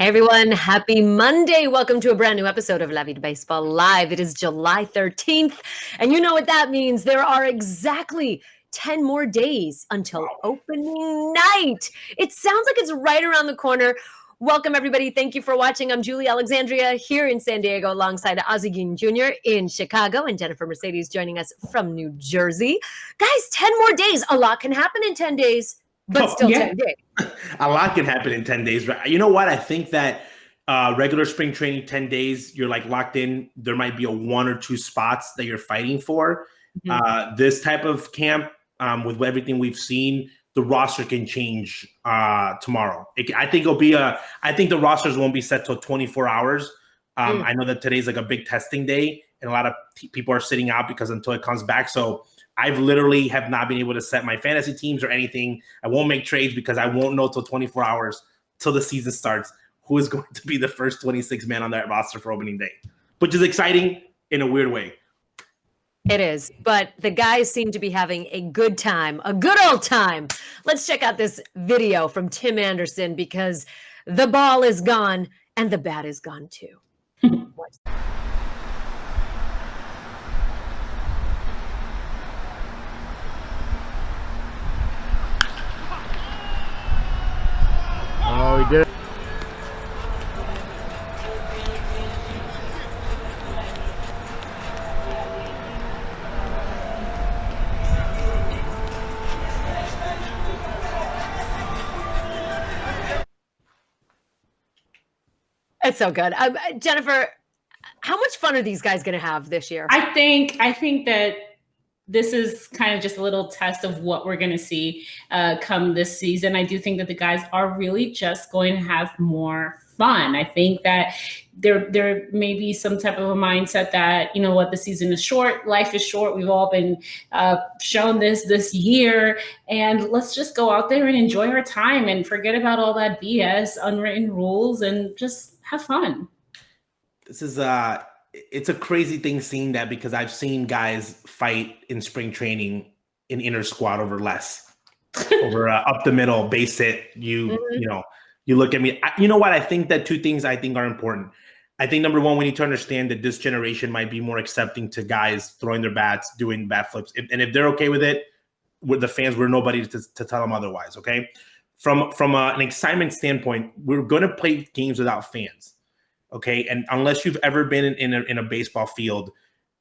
Hey everyone, happy Monday. Welcome to a brand new episode of La Vida Baseball Live. It is July 13th, and you know what that means. There are exactly 10 more days until opening night. It sounds like it's right around the corner. Welcome, everybody. Thank you for watching. I'm Julie Alexandria here in San Diego alongside Ozzie Guillen Jr. in Chicago and Jennifer Mercedes joining us from New Jersey. Guys, 10 more days. A lot can happen in 10 days. But still 10 days. A lot can happen in 10 days. You know what? I think that regular spring training, 10 days, you're like locked in. There might be one or two spots that you're fighting for. Mm-hmm. This type of camp, with everything we've seen, the roster can change tomorrow. I think the rosters won't be set till 24 hours. I know that today's like a big testing day, and a lot of people are sitting out because until it comes back. So I've literally have not been able to set my fantasy teams or anything. I won't make trades because I won't know till 24 hours till the season starts who is going to be the first 26 man on that roster for opening day, which is exciting in a weird way. It is, but the guys seem to be having a good time, a good old time. Let's check out this video from Tim Anderson because the ball is gone and the bat is gone too. Oh, he did it. It's so good. Jennifer, how much fun are these guys going to have this year? I think that this is kind of just a little test of what we're going to see come this season. I do think that the guys are really just going to have more fun. I think that there may be some type of a mindset that, you know what, the season is short, life is short. We've all been shown this year, and let's just go out there and enjoy our time and forget about all that BS, unwritten rules, and just have fun. This is it's a crazy thing seeing that because I've seen guys fight in spring training in inner squad over less, over up the middle, base hit. You look at me. You know what? I think that two things I think are important. I think number one, we need to understand that this generation might be more accepting to guys throwing their bats, doing bat flips. And if they're okay with it, with the fans, we're nobody to tell them otherwise, okay? From an excitement standpoint, we're going to play games without fans. Okay, and unless you've ever been in a baseball field,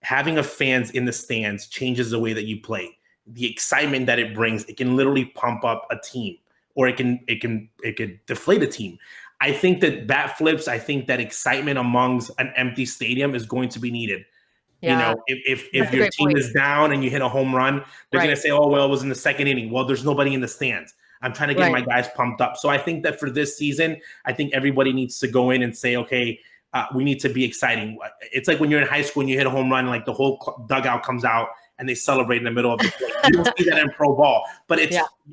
having a fans in the stands changes the way that you play. The excitement that it brings, it can literally pump up a team, or it can deflate a team. I think that bat flips, I think that excitement amongst an empty stadium is going to be needed. Yeah. You know, if your team is down and you hit a home run, they're going to say, "Oh well, it was in the second inning." Well, there's nobody in the stands. I'm trying to get my guys pumped up. So I think that for this season, I think everybody needs to go in and say, okay, we need to be exciting. It's like when you're in high school and you hit a home run, like the whole dugout comes out and they celebrate in the middle of the play. You don't see that in pro ball, but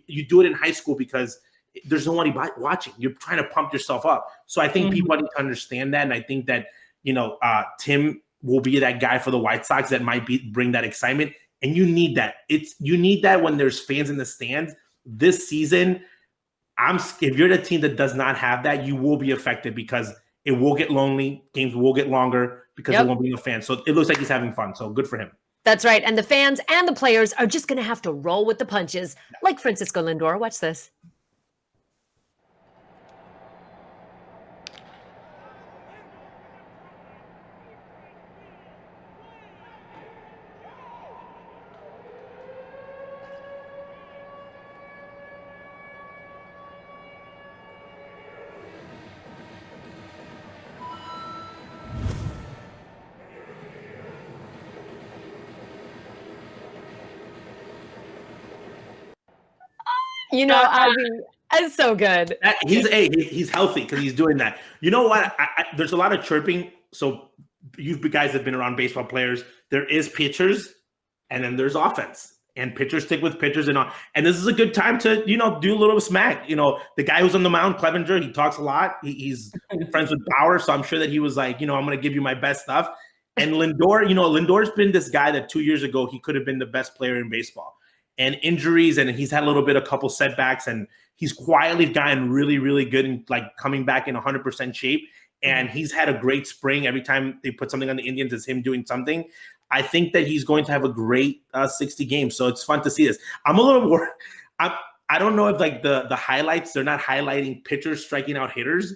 you do it in high school because there's nobody watching. You're trying to pump yourself up. So I think people need to understand that. And I think that, Tim will be that guy for the White Sox that might bring that excitement. And you need that. You need that when there's fans in the stands. This season, if you're the team that does not have that, you will be affected because it will get lonely. Games will get longer because there won't be no fans. So it looks like he's having fun. So good for him. That's right. And the fans and the players are just going to have to roll with the punches like Francisco Lindor. Watch this. It's so good. He's healthy because he's doing that. You know what? There's a lot of chirping. So you guys have been around baseball players. There is pitchers, and then there's offense. And pitchers stick with pitchers and all. And this is a good time to, do a little smack. The guy who's on the mound, Clevenger, he talks a lot. He's friends with Bauer, so I'm sure that he was like, I'm going to give you my best stuff. And Lindor, Lindor's been this guy that 2 years ago he could have been the best player in baseball. And injuries, and he's had a couple setbacks, and he's quietly gotten really, really good in like coming back in 100% shape. And he's had a great spring. Every time they put something on the Indians, it's him doing something. I think that he's going to have a great 60 games. So it's fun to see this. I'm a little more, I don't know if like the highlights, they're not highlighting pitchers striking out hitters.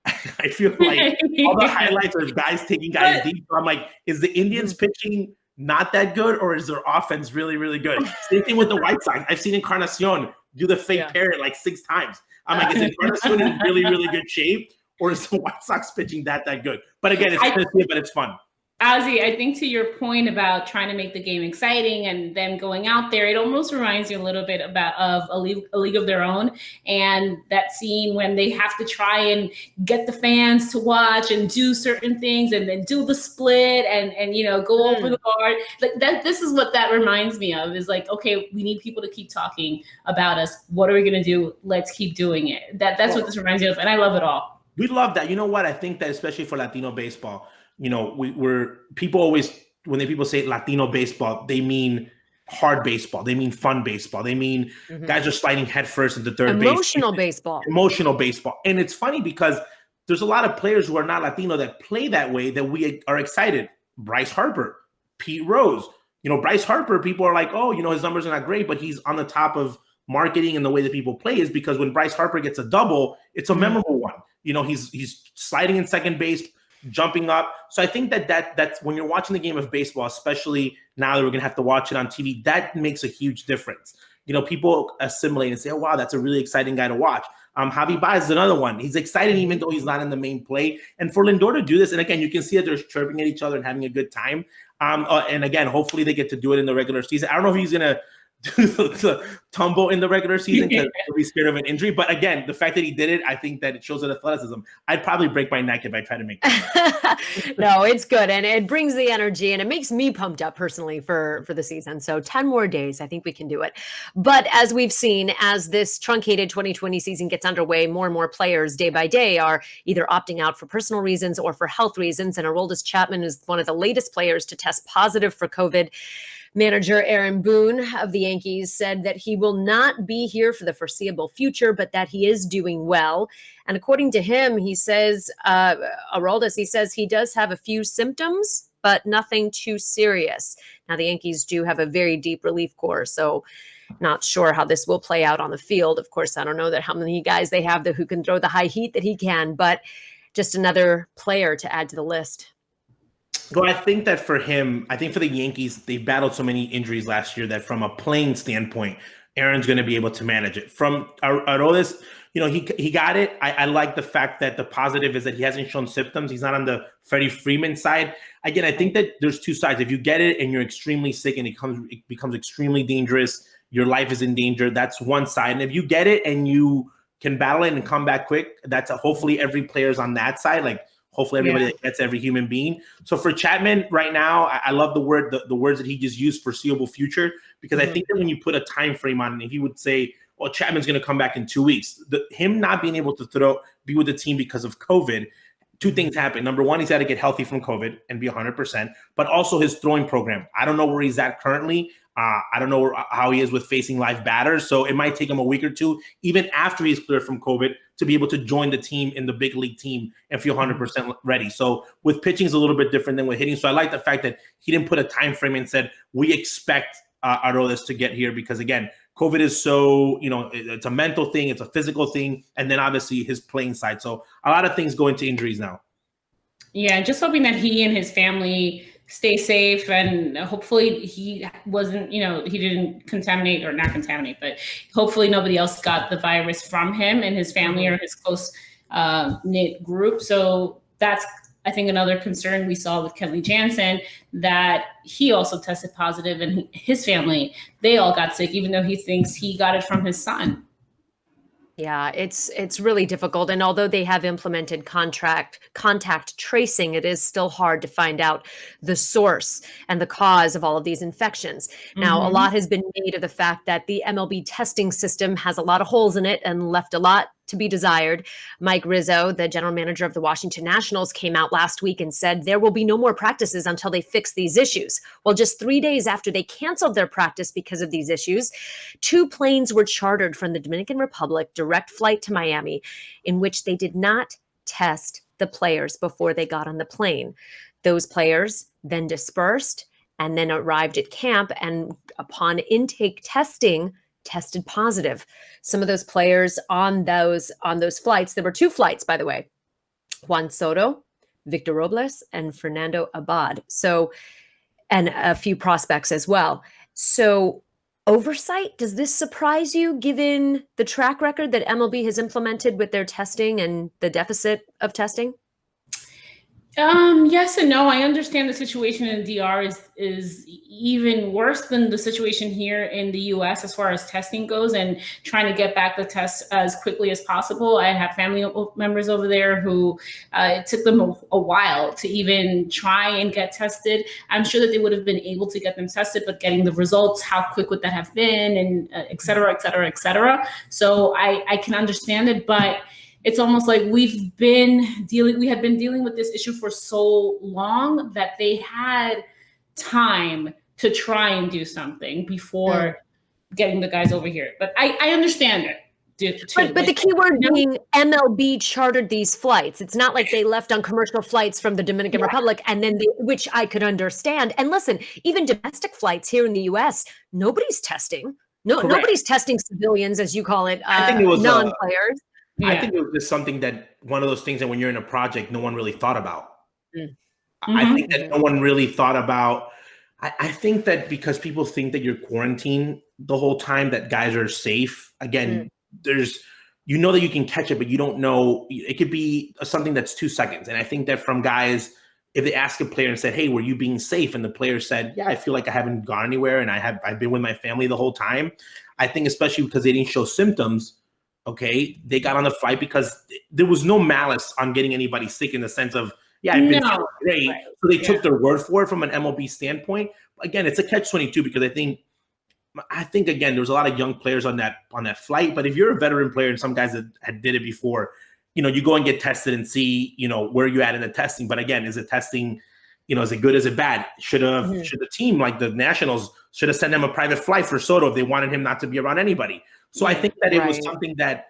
I feel like all the highlights are guys taking guys deep. So I'm like, is the Indians pitching not that good, or is their offense really, really good? Same thing with the White Sox. I've seen Encarnacion do the fake parrot like 6 times. I'm like, is Encarnacion in really, really good shape, or is the White Sox pitching that good? But again, it's good, but it's fun. Ozzy, I think to your point about trying to make the game exciting and them going out there, it almost reminds you a little bit of a league of their own, and that scene when they have to try and get the fans to watch and do certain things and then do the split and go over the bar. Like that, this is what that reminds me of, is like, okay, we need people to keep talking about us. What are we going to do? Let's keep doing it. That's what this reminds me of, and I love it all. We love that. You know what? I think that especially for Latino baseball, we're people always, when people say Latino baseball, they mean hard baseball. They mean fun baseball. They mean guys are sliding headfirst into third base. Emotional baseball. Emotional baseball. And it's funny because there's a lot of players who are not Latino that play that way that we are excited. Bryce Harper, Pete Rose. Bryce Harper, people are like, oh, his numbers are not great, but he's on the top of marketing and the way that people play is because when Bryce Harper gets a double, it's a memorable one. He's sliding in second base, jumping up. So I think that's when you're watching the game of baseball, especially now that we're gonna have to watch it on TV, that makes a huge difference. People assimilate and say, oh wow, that's a really exciting guy to watch. Javi Baez is another one. He's exciting even though he's not in the main play. And for Lindor to do this, and again, you can see that they're chirping at each other and having a good time. And again, hopefully they get to do it in the regular season. I don't know if he's gonna do the tumble in the regular season because he'll be scared of an injury. But again, the fact that he did it, I think that it shows that athleticism. I'd probably break my neck if I try to make it. No, it's good. And it brings the energy and it makes me pumped up personally for the season. So 10 more days, I think we can do it. But as we've seen, as this truncated 2020 season gets underway, more and more players day by day are either opting out for personal reasons or for health reasons. And Aroldis Chapman is one of the latest players to test positive for COVID. Manager Aaron Boone of the Yankees said that he will not be here for the foreseeable future, but that he is doing well. And according to him, he says, Aroldis, he says he does have a few symptoms, but nothing too serious. Now, the Yankees do have a very deep relief corps, so not sure how this will play out on the field. Of course, I don't know how many guys they have who can throw the high heat that he can, but just another player to add to the list. Well, I think that for him, I think for the Yankees, they battled so many injuries last year that from a playing standpoint, Aaron's going to be able to manage it. From Aroldis, he got it. I like the fact that the positive is that he hasn't shown symptoms. He's not on the Freddie Freeman side. Again, I think that there's two sides. If you get it and you're extremely sick and it becomes extremely dangerous, your life is in danger, that's one side. And if you get it and you can battle it and come back quick, hopefully every player's on that side. Like, hopefully everybody that gets every human being. So for Chapman right now, I love the words that he just used, foreseeable future, because I think that when you put a time frame on it, he would say, well, Chapman's going to come back in 2 weeks. Him not being able to be with the team because of COVID, two things happen. Number one, he's got to get healthy from COVID and be 100%, but also his throwing program. I don't know where he's at currently. I don't know how he is with facing live batters. So it might take him a week or two, even after he's cleared from COVID, to be able to join the team in the big league team and feel 100% ready. So with pitching is a little bit different than with hitting. So I like the fact that he didn't put a time frame and said, we expect Aroldis to get here, because again, COVID is so, it's a mental thing, it's a physical thing, and then obviously his playing side. So a lot of things go into injuries now. Yeah, just hoping that he and his family stay safe, and hopefully he wasn't, he didn't contaminate, or not contaminate, but hopefully nobody else got the virus from him and his family or his close knit group. So that's, I think, another concern we saw with Kenley Jansen, that he also tested positive, and his family, they all got sick, even though he thinks he got it from his son. Yeah, it's really difficult. And although they have implemented contact tracing, it is still hard to find out the source and the cause of all of these infections. Now, a lot has been made of the fact that the MLB testing system has a lot of holes in it and left a lot to be desired. Mike Rizzo, the general manager of the Washington Nationals, came out last week and said there will be no more practices until they fix these issues. Well, just 3 days after they canceled their practice because of these issues, 2 planes were chartered from the Dominican Republic, direct flight to Miami, in which they did not test the players before they got on the plane. Those players then dispersed and then arrived at camp, and upon intake testing, tested positive. Some of those players on those flights, there were 2 flights, by the way, Juan Soto, Victor Robles, and Fernando Abad. So, and a few prospects as well. So oversight, does this surprise you given the track record that MLB has implemented with their testing and the deficit of testing? Yes and no. I understand the situation in the DR is even worse than the situation here in the US as far as testing goes, and trying to get back the tests as quickly as possible. I have family members over there who it took them a while to even try and get tested. I'm sure that they would have been able to get them tested, but getting the results, how quick would that have been, and et cetera, et cetera, et cetera. So I can understand it, but it's almost like we had been dealing with this issue for so long that they had time to try and do something before getting the guys over here. But I understand it. But the key word being MLB chartered these flights. It's not like they left on commercial flights from the Dominican Republic, and then which I could understand. And listen, even domestic flights here in the US, nobody's testing. Nobody's testing civilians, as you call it, I think it was non-players. Yeah. I think it was just something that one of those things that when you're in a project, no one really thought about. Mm-hmm. I think that no one really thought about. I think that because people think that you're quarantined the whole time, that guys are safe. Again, that you can catch it, but you don't know. It could be something that's 2 seconds. And I think that from guys, if they ask a player and said, "Hey, were you being safe?" and the player said, "Yeah, I feel like I haven't gone anywhere, and I've been with my family the whole time." I think especially because they didn't show symptoms. Okay, they got on the flight because there was no malice on getting anybody sick in the sense of, yeah, I've been feeling great. Right. So they took their word for it from an MLB standpoint. Again, it's a catch-22 because I think again, there was a lot of young players on that flight. But if you're a veteran player and some guys that had did it before, you go and get tested and see, where you at in the testing. But again, is it testing, is it good, is it bad? Should the team, like the Nationals, should have sent him a private flight for Soto if they wanted him not to be around anybody. So I think that it was something that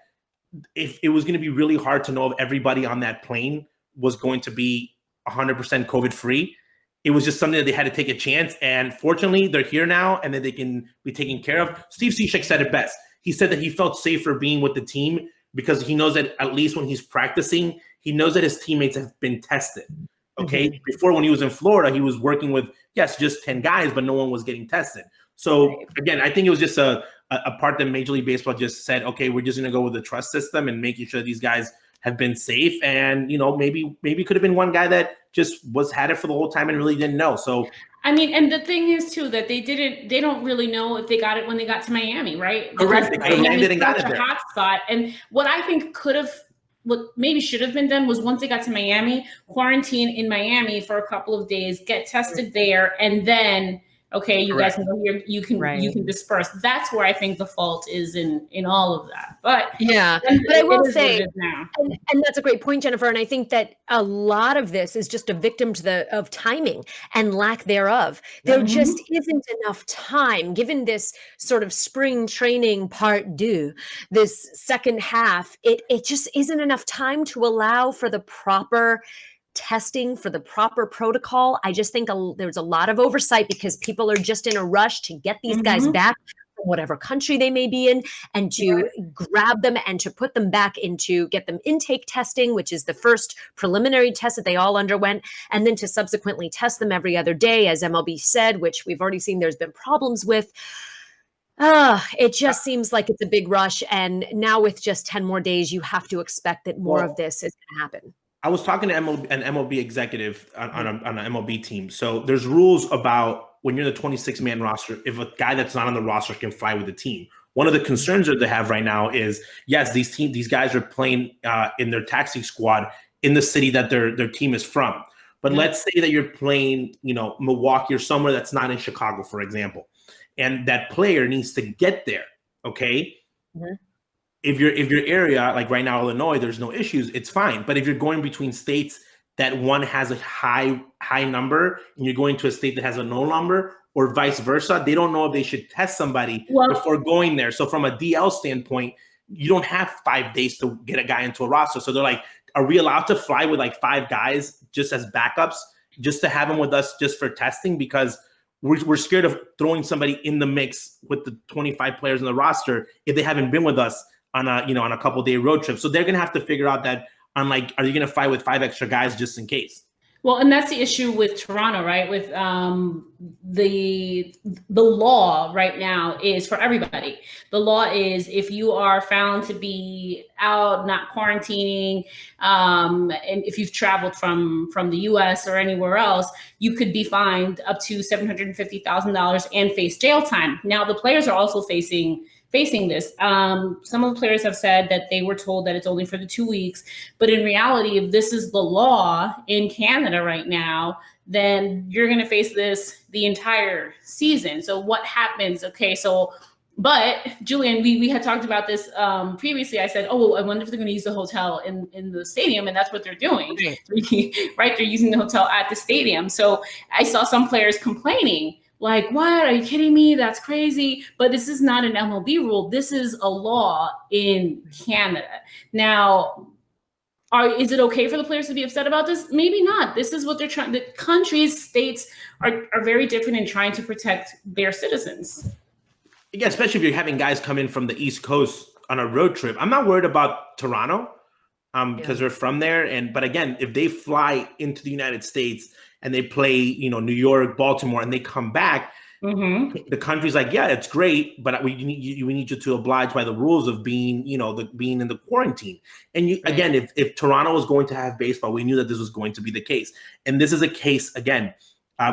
if it was going to be really hard to know if everybody on that plane was going to be 100% COVID free. It was just something that they had to take a chance. And fortunately, they're here now and that they can be taken care of. Steve Cishek said it best. He said that he felt safer being with the team because he knows that at least when he's practicing, he knows that his teammates have been tested. Okay. Mm-hmm. Before, when he was in Florida, he was working with, just 10 guys, but no one was getting tested. So again, I think it was just a part that Major League Baseball just said, okay, we're just going to go with the trust system and making sure these guys have been safe. And, maybe could have been one guy that just had it for the whole time and really didn't know. So, I mean, and the thing is too, that they don't really know if they got it when they got to Miami, right? Correct. Miami didn't got it there. Hot spot. And what I think what maybe should have been done was once they got to Miami, quarantine in Miami for a couple of days, get tested there, and then okay, you guys can go here. You can disperse. That's where I think the fault is in all of that. But but I will say, and that's a great point, Jennifer. And I think that a lot of this is just a victim of timing and lack thereof. There just isn't enough time, given this sort of spring training part deux, this second half. It just isn't enough time to allow for the proper testing, for the proper protocol. I just think there's a lot of oversight because people are just in a rush to get these guys back from whatever country they may be in and to grab them and to put them back get them intake testing, which is the first preliminary test that they all underwent, and then to subsequently test them every other day, as MLB said, which we've already seen there's been problems with. It just seems like it's a big rush. And now with just 10 more days, you have to expect that more of this is going to happen. I was talking to an MLB executive on an MLB team. So there's rules about when you're in the 26-man roster, if a guy that's not on the roster can fly with the team. One of the concerns that they have right now is, yes, these guys are playing in their taxi squad in the city that their team is from. But let's say that you're playing, Milwaukee or somewhere that's not in Chicago, for example, and that player needs to get there. Okay. if your area, like right now, Illinois, there's no issues, it's fine. But if you're going between states that one has a high number and you're going to a state that has a low number, or vice versa, they don't know if they should test somebody before going there. So from a DL standpoint, you don't have 5 days to get a guy into a roster. So they're like, are we allowed to fly with like 5 guys just as backups, just to have them with us just for testing? Because we're scared of throwing somebody in the mix with the 25 players in the roster if they haven't been with us on a couple-day road trip. So they're going to have to figure out that, on like, are you going to fly with 5 extra guys just in case? Well, and that's the issue with Toronto, right? With the law right now is for everybody. The law is if you are found to be out, not quarantining, and if you've traveled from the U.S. or anywhere else, you could be fined up to $750,000 and face jail time. Now, the players are also facing this. Some of the players have said that they were told that it's only for the 2 weeks, but in reality, if this is the law in Canada right now, then you're going to face this the entire season. So what happens? Okay, so, but Julian, we had talked about this previously. I said, oh, I wonder if they're going to use the hotel in the stadium, and that's what they're doing, right? They're using the hotel at the stadium. So I saw some players complaining, like, what? Are you kidding me? That's crazy. But this is not an MLB rule. This is a law in Canada. Now, is it okay for the players to be upset about this? Maybe not. This is what they're trying. The countries, states are very different in trying to protect their citizens. Yeah, especially if you're having guys come in from the East Coast on a road trip. I'm not worried about Toronto because they're from there. But again, if they fly into the United States and they play, New York, Baltimore, and they come back, the country's like, yeah, it's great, but we need you to oblige by the rules of being, being in the quarantine. And again, if Toronto was going to have baseball, we knew that this was going to be the case. And this is a case, again,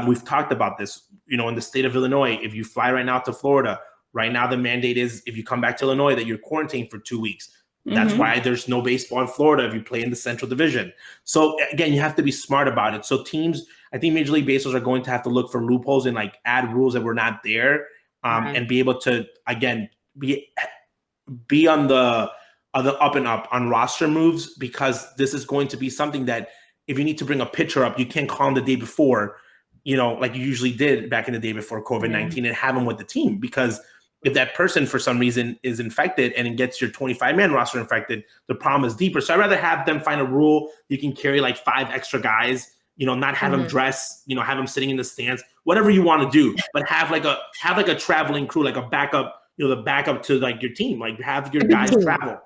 we've talked about this, in the state of Illinois. If you fly right now to Florida, right now the mandate is if you come back to Illinois that you're quarantined for 2 weeks. That's why there's no baseball in Florida if you play in the Central Division. So again, you have to be smart about it. So teams, I think Major League Baseball are going to have to look for loopholes and like add rules that were not there, and be able to, again, be on the up and up on roster moves, because this is going to be something that if you need to bring a pitcher up, you can't call him the day before, like you usually did back in the day before COVID-19 and have him with the team, because if that person for some reason is infected and it gets your 25-man roster infected, the problem is deeper. So I'd rather have them find a rule you can carry like 5 extra guys, not have them dress, have them sitting in the stands, whatever you want to do, but have like a traveling crew, like a backup, the backup to like your team, like have your guys travel.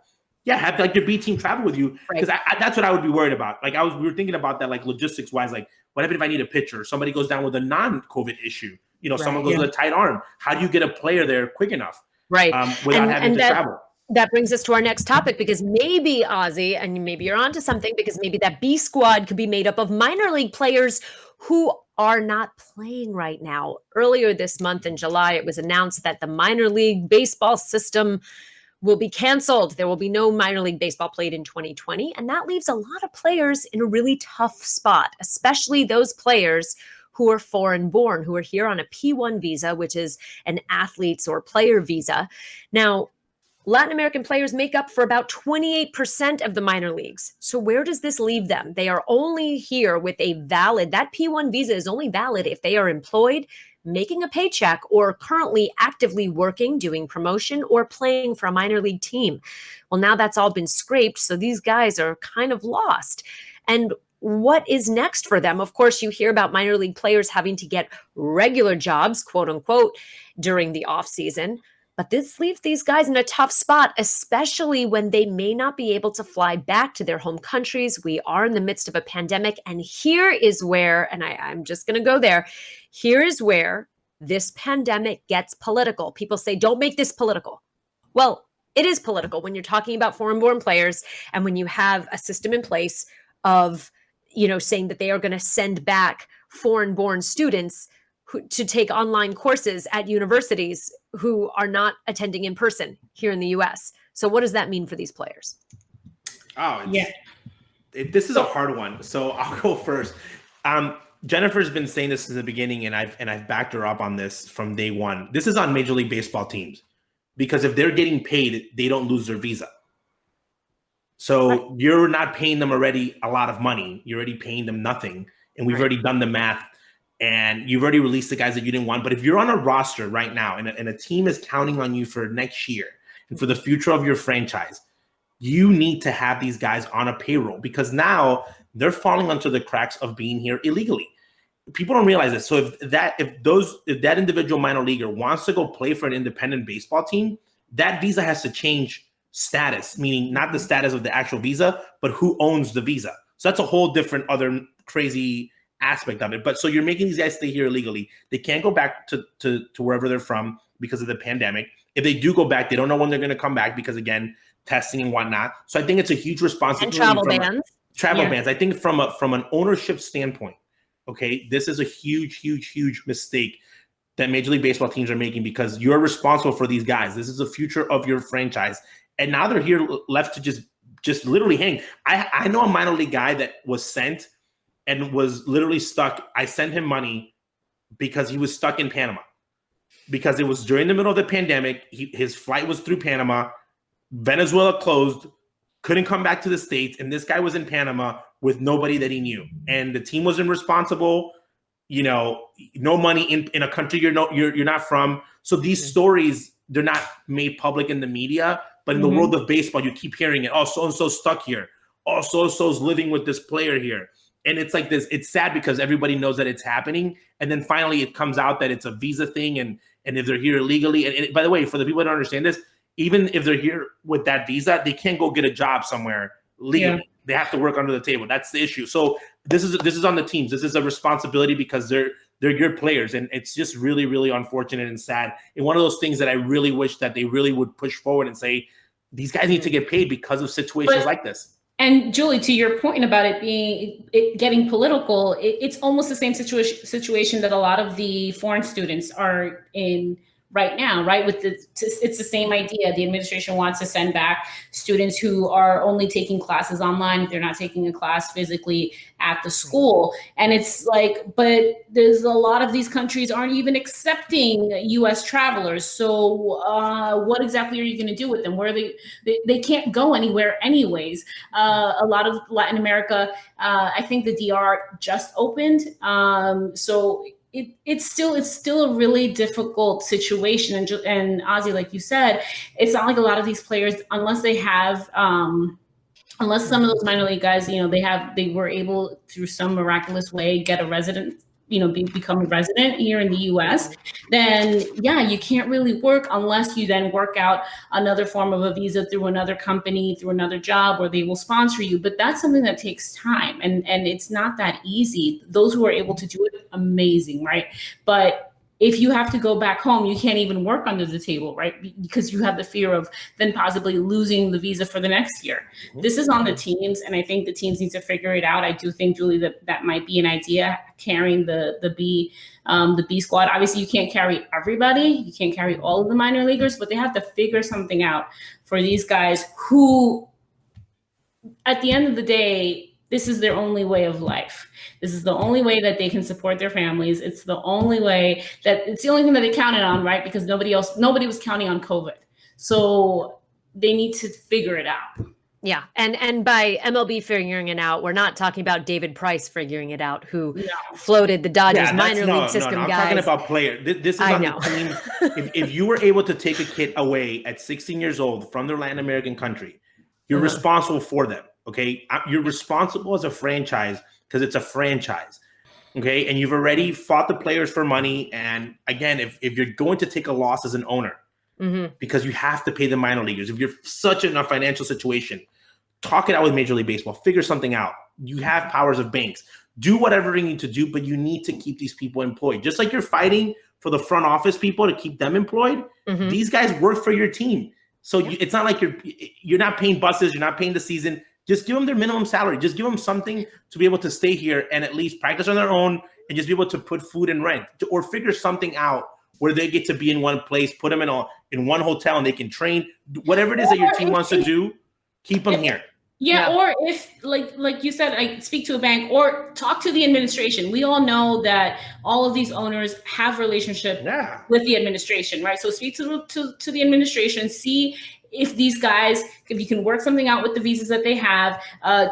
Yeah, have like your B team travel with you, because that's what I would be worried about. Like we were thinking about that, like logistics wise, like what happens if I need a pitcher? Somebody goes down with a non-COVID issue. Someone goes with a tight arm. How do you get a player there quick enough? Right. Without having to travel? That brings us to our next topic, because maybe, Ozzy, and maybe you're onto something, because maybe that B squad could be made up of minor league players who are not playing right now. Earlier this month in July, it was announced that the minor league baseball system will be canceled. There will be no minor league baseball played in 2020. And that leaves a lot of players in a really tough spot, especially those players who are foreign born, who are here on a P1 visa, which is an athlete's or player visa. Now, Latin American players make up for about 28% of the minor leagues. So where does this leave them? They are only here with that P1 visa is only valid if they are employed, making a paycheck, or currently actively working, doing promotion, or playing for a minor league team. Well, now that's all been scraped, so these guys are kind of lost. And what is next for them? Of course, you hear about minor league players having to get regular jobs, quote unquote, during the off season. But this leaves these guys in a tough spot, especially when they may not be able to fly back to their home countries. We are in the midst of a pandemic. And here is where, and I'm just going to go there, here is where this pandemic gets political. People say, don't make this political. Well, it is political when you're talking about foreign-born players and when you have a system in place of, saying that they are going to send back foreign-born students to take online courses at universities who are not attending in person here in the U.S. So what does that mean for these players? This is a hard one. So I'll go first. Jennifer's been saying this since the beginning, and I've backed her up on this from day one. This is on Major League Baseball teams. because if they're getting paid, they don't lose their visa. So you're not paying them already a lot of money. You're already paying them nothing. And we've already done the math, and you've already released the guys that you didn't want. But if you're on a roster right now and a team is counting on you for next year and for the future of your franchise, you need to have these guys on a payroll, because now they're falling onto the cracks of being here illegally. People don't realize this. So if that individual minor leaguer wants to go play for an independent baseball team, that visa has to change status, meaning not the status of the actual visa, but who owns the visa. So that's a whole different other crazy aspect of it. But so you're making these guys stay here illegally. They can't go back to wherever they're from because of the pandemic. If they do go back, they don't know when they're going to come back because, again, testing and whatnot. So I think it's a huge responsibility. And travel bans. Travel bans. I think from an ownership standpoint, okay, this is a huge, huge, huge mistake that Major League Baseball teams are making, because you're responsible for these guys. This is the future of your franchise. And now they're here left to just literally hang. I know a minor league guy that was sent and was literally stuck. I sent him money because he was stuck in Panama, because it was during the middle of the pandemic. His flight was through Panama. Venezuela closed, couldn't come back to the States, and this guy was in Panama with nobody that he knew. And the team wasn't responsible. No money in a country you're not from. So these stories, they're not made public in the media. But in the world of baseball, you keep hearing it. Oh, so-and-so's stuck here. Oh, so-and-so's living with this player here. And it's like this. It's sad because everybody knows that it's happening. And then finally it comes out that it's a visa thing. And if they're here illegally, and by the way, for the people that don't understand this, even if they're here with that visa, they can't go get a job somewhere legally. Yeah. They have to work under the table. That's the issue. So this is on the teams. This is a responsibility because they're your players. And it's just really, really unfortunate and sad. And one of those things that I really wish that they really would push forward and say, these guys need to get paid because of situations like this. And Julie, to your point about it getting political, it's almost the same situation that a lot of the foreign students are in right now, right? It's the same idea. The administration wants to send back students who are only taking classes online if they're not taking a class physically at the school. And it's like, but there's a lot of these countries aren't even accepting U.S. travelers. So what exactly are you going to do with them? Where they can't go anywhere anyways. A lot of Latin America, I think the DR just opened. So it's still a really difficult situation. And Ozzy, like you said, it's not like a lot of these players, unless they have, unless some of those minor league guys, they were able through some miraculous way get a resident, become a resident here in the US, then yeah, you can't really work unless you then work out another form of a visa through another company, through another job where they will sponsor you. But that's something that takes time, and it's not that easy. Those who are able to do it, amazing, right? But if you have to go back home, you can't even work under the table, right? Because you have the fear of then possibly losing the visa for the next year. Mm-hmm. This is on the teams, and I think the teams need to figure it out. I do think, Julie, that might be an idea, carrying the B squad. Obviously, you can't carry everybody. You can't carry all of the minor leaguers, but they have to figure something out for these guys who, at the end of the day, this is their only way of life. This is the only way that they can support their families. It's the only way it's the only thing that they counted on, right? Because nobody was counting on COVID. So they need to figure it out. Yeah. And by MLB figuring it out, we're not talking about David Price figuring it out, who floated the Dodgers minor league system, I'm guys. talking about players. This is on the team. If you were able to take a kid away at 16 years old from their Latin American country, you're responsible for them. Okay, you're responsible as a franchise because it's a franchise. Okay, and you've already fought the players for money. And again, if you're going to take a loss as an owner, because you have to pay the minor leaguers, if you're such in a financial situation, talk it out with Major League Baseball. Figure something out. You have powers of banks. Do whatever you need to do, but you need to keep these people employed. Just like you're fighting for the front office people to keep them employed, these guys work for your team. So it's not like you're not paying buses, you're not paying the season. Just give them their minimum salary. Just give them something to be able to stay here and at least practice on their own and just be able to put food and rent, or figure something out where they get to be in one place, put them in one hotel and they can train. Whatever it is that your team wants to do, keep them here. Yeah, or if like you said, like speak to a bank or talk to the administration. We all know that all of these owners have relationship with the administration, right? So speak to the administration, see if these guys, if you can work something out with the visas that they have,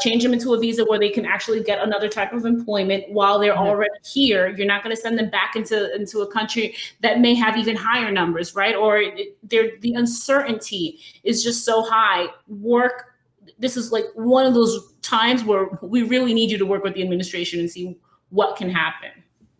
change them into a visa where they can actually get another type of employment while they're already here. You're not going to send them back into a country that may have even higher numbers, right? Or the uncertainty is just so high. This is like one of those times where we really need you to work with the administration and see what can happen.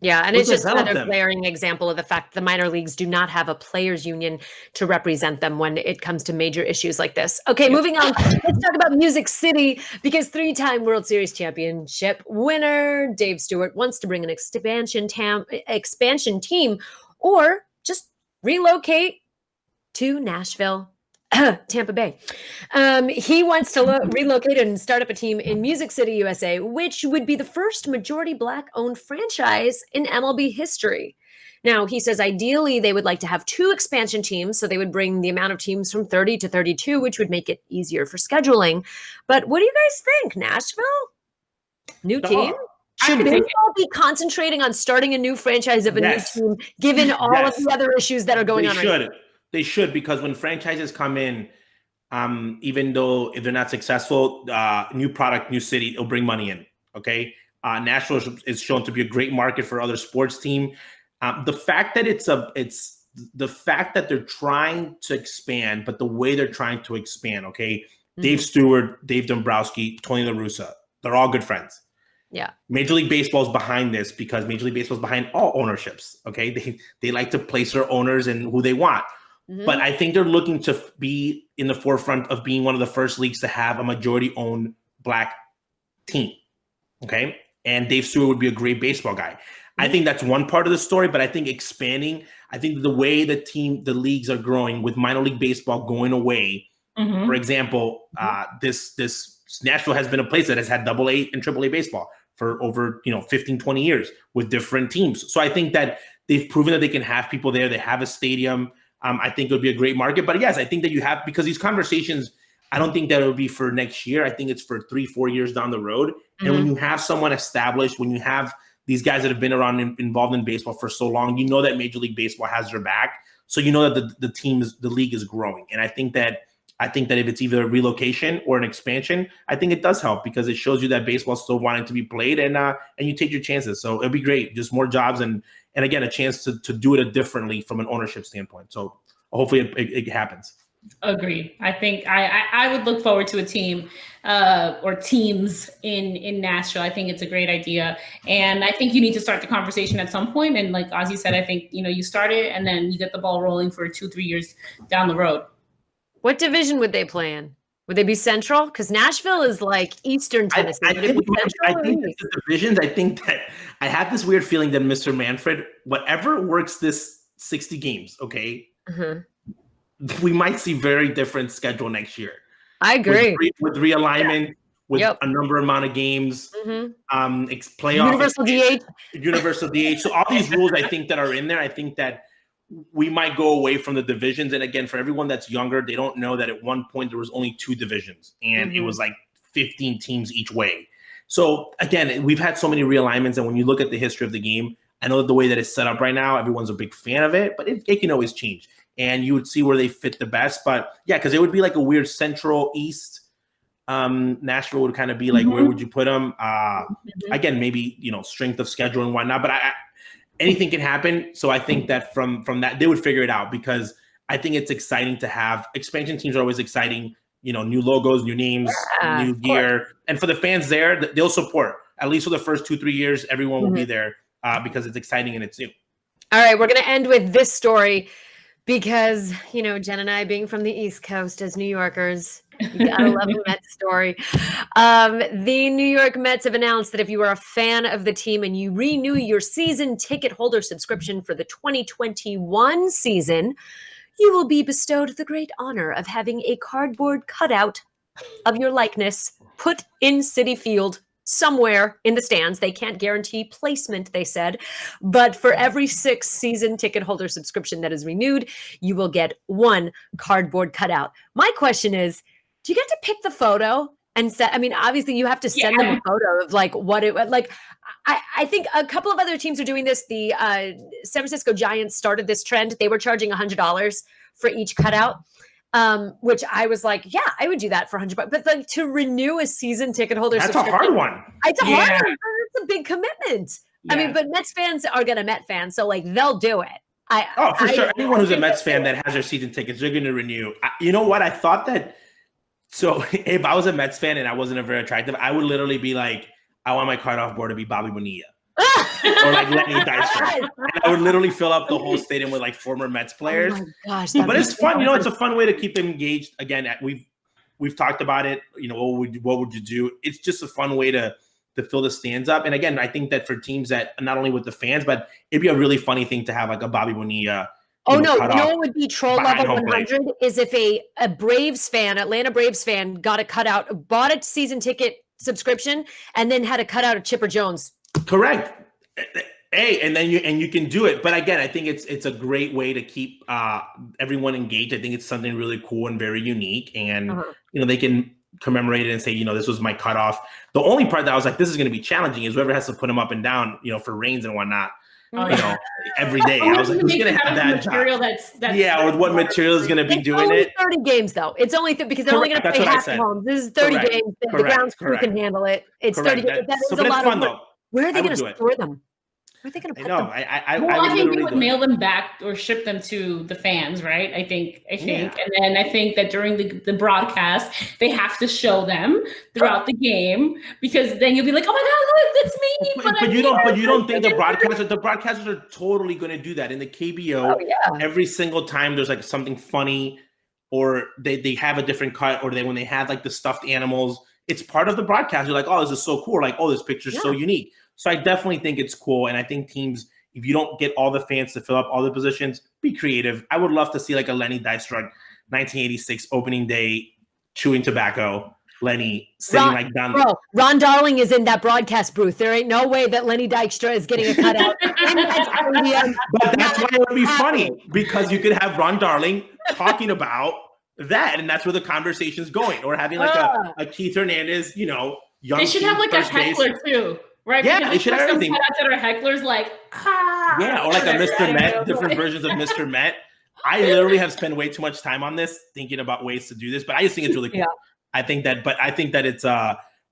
Yeah, and it's just another glaring example of the fact the minor leagues do not have a players union to represent them when it comes to major issues like this. Okay, moving on. Let's talk about Music City, because 3-time World Series championship winner Dave Stewart wants to bring an expansion team or just relocate to Nashville. Tampa Bay. He wants to relocate and start up a team in Music City, USA, which would be the first majority Black-owned franchise in MLB history. Now, he says ideally they would like to have 2 expansion teams, so they would bring the amount of teams from 30 to 32, which would make it easier for scheduling. But what do you guys think, Nashville? New team? Should baseball be concentrating on starting a new franchise of a new team, given all of the other issues that are going on right now? They should, because when franchises come in, even though if they're not successful, new product, new city, it'll bring money in. Okay, Nashville is shown to be a great market for other sports team. The fact that it's the fact that they're trying to expand, but the way they're trying to expand. Okay, Dave Stewart, Dave Dombrowski, Tony La Russa, they're all good friends. Yeah. Major League Baseball is behind this because Major League Baseball is behind all ownerships. Okay, they like to place their owners and who they want. But I think they're looking to be in the forefront of being one of the first leagues to have a majority-owned Black team, okay? And Dave Stewart would be a great baseball guy. I think that's one part of the story, but I think expanding, I think the way the leagues are growing with minor league baseball going away, for example, this Nashville has been a place that has had AA and AAA baseball for over 15, 20 years with different teams. So I think that they've proven that they can have people there. They have a stadium. I think it would be a great market. But yes, I think that you have, because these conversations, I don't think that it would be for next year. I think it's for 3-4 years down the road. And when you have someone established, when you have these guys that have been around involved in baseball for so long, you know that Major League Baseball has their back. So you know that the league is growing. And I think that if it's either a relocation or an expansion, I think it does help because it shows you that baseball is still wanting to be played, and you take your chances. So it'll be great. Just more jobs and again, a chance to do it differently from an ownership standpoint. So hopefully it happens. Agreed. I think I would look forward to a team or teams in Nashville. I think it's a great idea. And I think you need to start the conversation at some point. And like Ozzy said, I think, you start it and then you get the ball rolling for 2-3 years down the road. What division would they play in? Would they be Central? Because Nashville is like Eastern Tennessee. I think the divisions, I think that I have this weird feeling that Mr. Manfred, whatever works this 60 games, okay, we might see very different schedule next year. I agree. With realignment, with a number amount of games, playoff. Universal DH. So all these rules I think that are in there, I think that we might go away from the divisions. And again, for everyone that's younger, they don't know that at one point there was only 2 divisions and it was like 15 teams each way. So again, we've had so many realignments. And when you look at the history of the game, I know that the way that it's set up right now, everyone's a big fan of it, but it can always change. And you would see where they fit the best. But yeah, because it would be like a weird Central East. Nashville would kind of be like, where would you put them? Again, maybe, strength of schedule and whatnot. But anything can happen. So I think that from that, they would figure it out, because I think it's exciting to have expansion teams are always exciting, new logos, new names, new gear. And for the fans there, they'll support, at least for the first 2-3 years, everyone will be there because it's exciting and it's new. All right. We're going to end with this story because, Jen and I being from the East Coast as New Yorkers, you gotta love a Mets story. The New York Mets have announced that if you are a fan of the team and you renew your season ticket holder subscription for the 2021 season, you will be bestowed the great honor of having a cardboard cutout of your likeness put in Citi Field somewhere in the stands. They can't guarantee placement, they said, but for every 6 season ticket holder subscription that is renewed, you will get 1 cardboard cutout. My question is, do you get to pick the photo? and I mean, obviously you have to send them a photo of like what it like. I think a couple of other teams are doing this. The San Francisco Giants started this trend. They were charging $100 for each cutout, which I was like, yeah, I would do that for $100. But like to renew a season ticket holder, that's a hard one. It's a hard one. It's a big commitment. Yeah. I mean, but Mets fans are gonna Met fans, so like they'll do it. For sure. Anyone who's a Mets fan that has their season tickets, they're going to renew. You know what? I thought that. So if I was a Mets fan and I wasn't very attractive, I would literally be like, I want my cutoff board to be Bobby Bonilla or like Lenny Dykstra. And I would literally fill up the whole stadium with like former Mets players. Oh my gosh, but it's fun. You know, it's a fun way to keep them engaged. Again, we've talked about it. You know, what would you do? It's just a fun way to fill the stands up. And again, I think that for teams that not only with the fans, but it'd be a really funny thing to have like a Bobby Bonilla. Oh no, you know what would be troll level 100 is if a Braves fan, Atlanta Braves fan got a cutout, bought a season ticket subscription, and then had a cutout of Chipper Jones. Correct. Hey, and then you can do it. But again, I think it's a great way to keep everyone engaged. I think it's something really cool and very unique. And you know, they can commemorate it and say, you know, this was my cutoff. The only part that I was like, this is going to be challenging is whoever has to put them up and down, you know, for rains and whatnot. You know, every day. I was like, who's going to have that material that's with what material is going to be doing it? 30 games though. It's only because they're only going to play half home. This is 30 games. The ground crew can handle it. It's 30 games. That is a lot of work. Where are they going to store them? Where are they going to put them? I think they would mail them back or ship them to the fans, right? I think, and then I think that during the broadcast, they have to show them throughout the game because then you'll be like, oh my God, look, that's me. But you don't think the broadcasters are totally going to do that in the KBO? Every single time there's like something funny, or they have a different cut, or when they have like the stuffed animals, it's part of the broadcast. You're like, oh, this is so cool. Like, oh, this picture's so unique. So I definitely think it's cool. And I think teams, if you don't get all the fans to fill up all the positions, be creative. I would love to see like a Lenny Dykstra 1986 opening day chewing tobacco. Lenny sitting down. Bro, Ron Darling is in that broadcast booth. There ain't no way that Lenny Dykstra is getting a cutout. But that's why it would be funny, because you could have Ron Darling talking about that, and that's where the conversation's going. Or having like a Keith Hernandez, you know, young. They should have like a heckler too. Right? Yeah, they should have everything. That are hecklers like, yeah, or like a Mr. Met, different versions of Mr. Met. I literally have spent way too much time on this thinking about ways to do this, but I just think it's really cool. I think that it's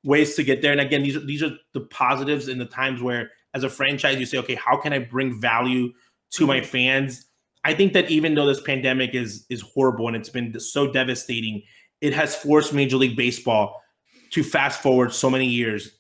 ways to get there. And again, these are the positives in the times where, as a franchise, you say, okay, how can I bring value to my fans? I think that even though this pandemic is horrible and it's been so devastating, it has forced Major League Baseball to fast forward so many years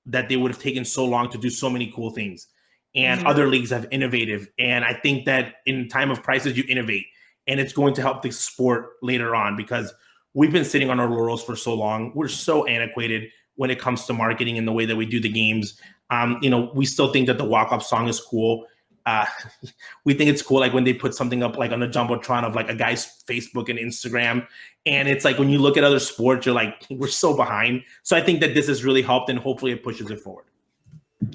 that they would have taken so long to do so many cool things. And other leagues have innovative. And I think that in time of crisis, you innovate. And it's going to help the sport later on, because we've been sitting on our laurels for so long. We're so antiquated when it comes to marketing and the way that we do the games. You know, we still think that the walk-up song is cool. We think it's cool, like when they put something up like on the Jumbotron of like a guy's Facebook and Instagram. And it's like when you look at other sports, you're like, we're so behind. So I think that this has really helped, and hopefully it pushes it forward.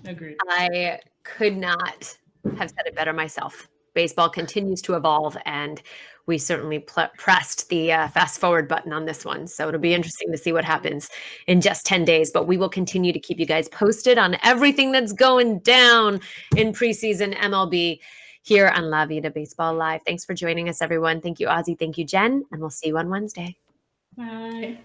Agreed. I could not have said it better myself. Baseball continues to evolve, and we certainly pressed the fast forward button on this one. So it'll be interesting to see what happens in just 10 days. But we will continue to keep you guys posted on everything that's going down in preseason MLB here on La Vida Baseball Live. Thanks for joining us, everyone. Thank you, Ozzy. Thank you, Jen. And we'll see you on Wednesday. Bye.